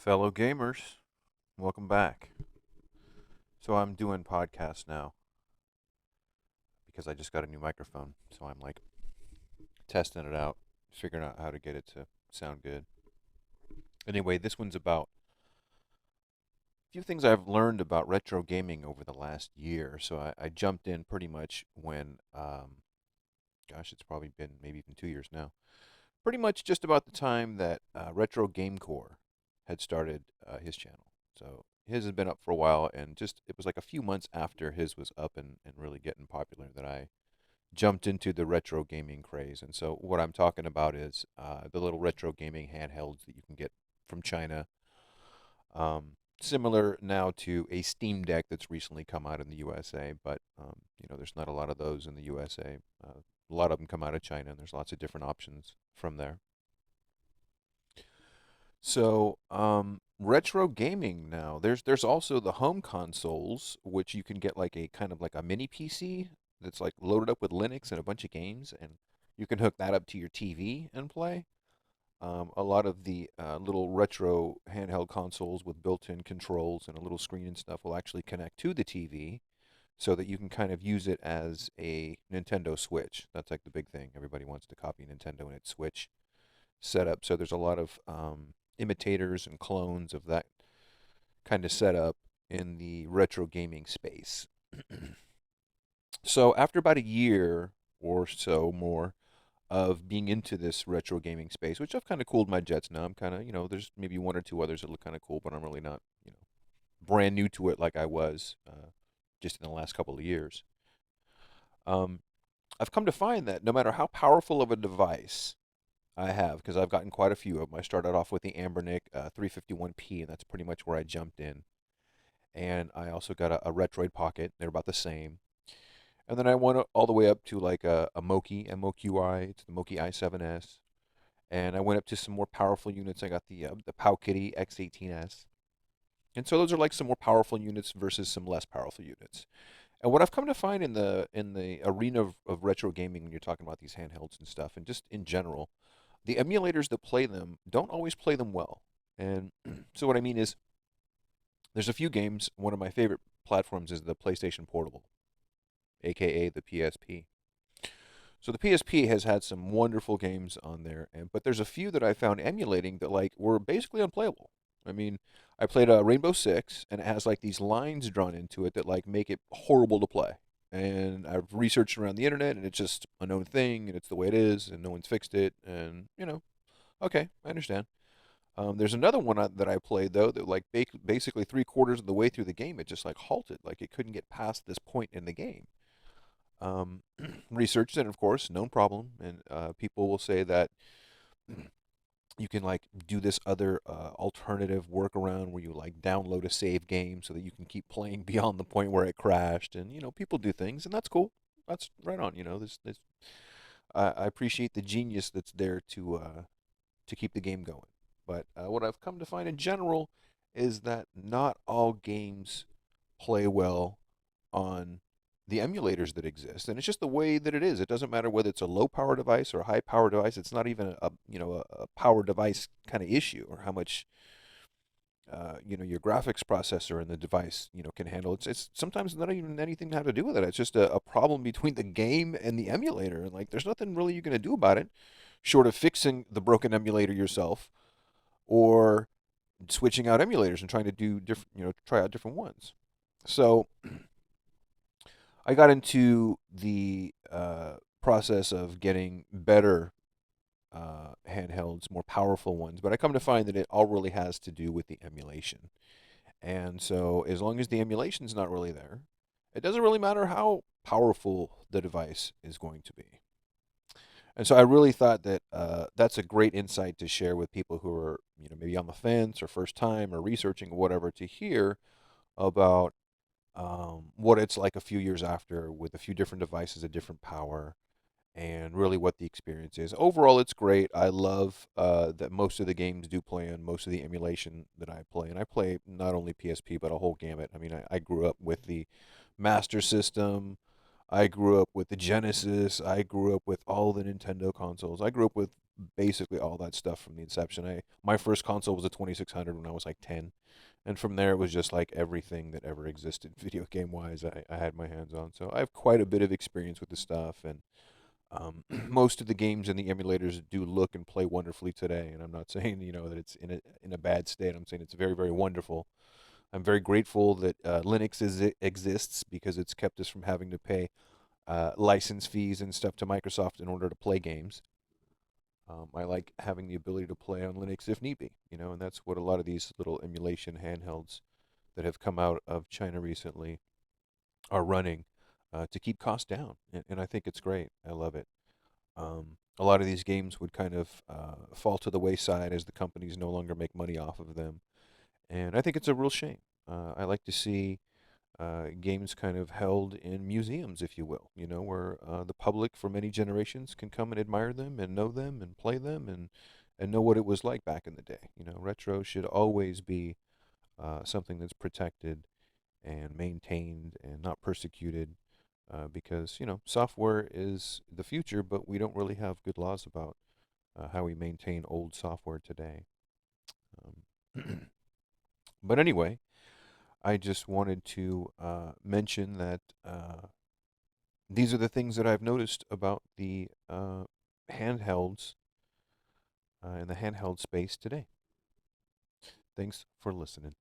Fellow gamers, welcome back. So I'm doing podcasts now because I just got a new microphone. So I'm like testing it out, figuring out how to get it to sound good. Anyway, this one's about a few things I've learned about retro gaming over the last year. So I jumped in pretty much when, gosh, it's probably been maybe even 2 years now. Pretty much just about the time that Retro Game Core had started his channel. So his had been up for a while, and just it was like a few months after his was up and really getting popular that I jumped into the retro gaming craze. And so what I'm talking about is the little retro gaming handhelds that you can get from China. Similar now to a Steam Deck that's recently come out in the USA, but there's not a lot of those in the USA. A lot of them come out of China, and there's lots of different options from there. So, retro gaming now. There's also the home consoles, which you can get like a kind of like a mini PC that's like loaded up with Linux and a bunch of games, and you can hook that up to your TV and play. A lot of the little retro handheld consoles with built-in controls and a little screen and stuff will actually connect to the TV so that you can kind of use it as a Nintendo Switch. That's like the big thing. Everybody wants to copy Nintendo and its Switch setup. So there's a lot of imitators and clones of that kind of setup in the retro gaming space. So after about a year or so more of being into this retro gaming space, which I've kind of cooled my jets now. I'm kind of, there's maybe one or two others that look kind of cool, but I'm really not, brand new to it like I was just in the last couple of years. Um, I've come to find that no matter how powerful of a device I have, because I've gotten quite a few of them. I started off with the Ambernic 351P, and that's pretty much where I jumped in. And I also got a Retroid Pocket. They're about the same. And then I went all the way up to like a Moki, MOQI. It's the Moki i7S. And I went up to some more powerful units. I got the Powkitty X18S. And so those are like some more powerful units versus some less powerful units. And what I've come to find in the arena of retro gaming when you're talking about these handhelds and stuff, and just in general, the emulators that play them don't always play them well. And so what I mean is, there's a few games. One of my favorite platforms is the PlayStation Portable, aka the PSP. So the PSP has had some wonderful games on there, but there's a few that I found emulating that like were basically unplayable. I mean, I played Rainbow Six, and it has like these lines drawn into it that like make it horrible to play. And I've researched around the internet, and it's just a known thing, and it's the way it is, and no one's fixed it, and okay, I understand. There's another one that I played though that like basically 3/4 of the way through the game, it just like halted, like it couldn't get past this point in the game. Um, Researched it, of course, no problem, and people will say that you can like do this other alternative workaround where you like download a save game so that you can keep playing beyond the point where it crashed, and people do things, and that's cool. That's right on. I appreciate the genius that's there to keep the game going. But what I've come to find in general is that not all games play well on the emulators that exist, and it's just the way that it is. It doesn't matter whether it's a low power device or a high power device. It's not even a power device kind of issue, or how much your graphics processor and the device can handle. It's sometimes not even anything to have to do with it. It's just a problem between the game and the emulator, and like there's nothing really you're going to do about it, short of fixing the broken emulator yourself or switching out emulators and trying to do different, try out different ones. So I got into the process of getting better handhelds, more powerful ones, but I come to find that it all really has to do with the emulation. And so, as long as the emulation's not really there, it doesn't really matter how powerful the device is going to be. And so, I really thought that that's a great insight to share with people who are, maybe on the fence or first time or researching or whatever, to hear about what it's like a few years after with a few different devices, a different power, and really what the experience is. Overall, it's great. I love that most of the games do play on most of the emulation that I play. And I play not only PSP, but a whole gamut. I mean, I grew up with the Master System. I grew up with the Genesis. I grew up with all the Nintendo consoles. I grew up with basically all that stuff from the inception. My first console was a 2600 when I was like 10, and from there it was just like everything that ever existed video game wise. I had my hands on, so I have quite a bit of experience with the stuff, and most of the games and the emulators do look and play wonderfully today. And I'm not saying that it's in a bad state. I'm saying it's very very wonderful. I'm very grateful that Linux exists because it's kept us from having to pay license fees and stuff to Microsoft in order to play games. I like having the ability to play on Linux if need be, and that's what a lot of these little emulation handhelds that have come out of China recently are running to keep costs down. And I think it's great. I love it. A lot of these games would kind of fall to the wayside as the companies no longer make money off of them. And I think it's a real shame. I like to see games kind of held in museums, if you will, where the public for many generations can come and admire them and know them and play them and know what it was like back in the day. Retro should always be something that's protected and maintained and not persecuted because, software is the future, but we don't really have good laws about how we maintain old software today. Um, but anyway, I just wanted to mention that these are the things that I've noticed about the handhelds in the handheld space today. Thanks for listening.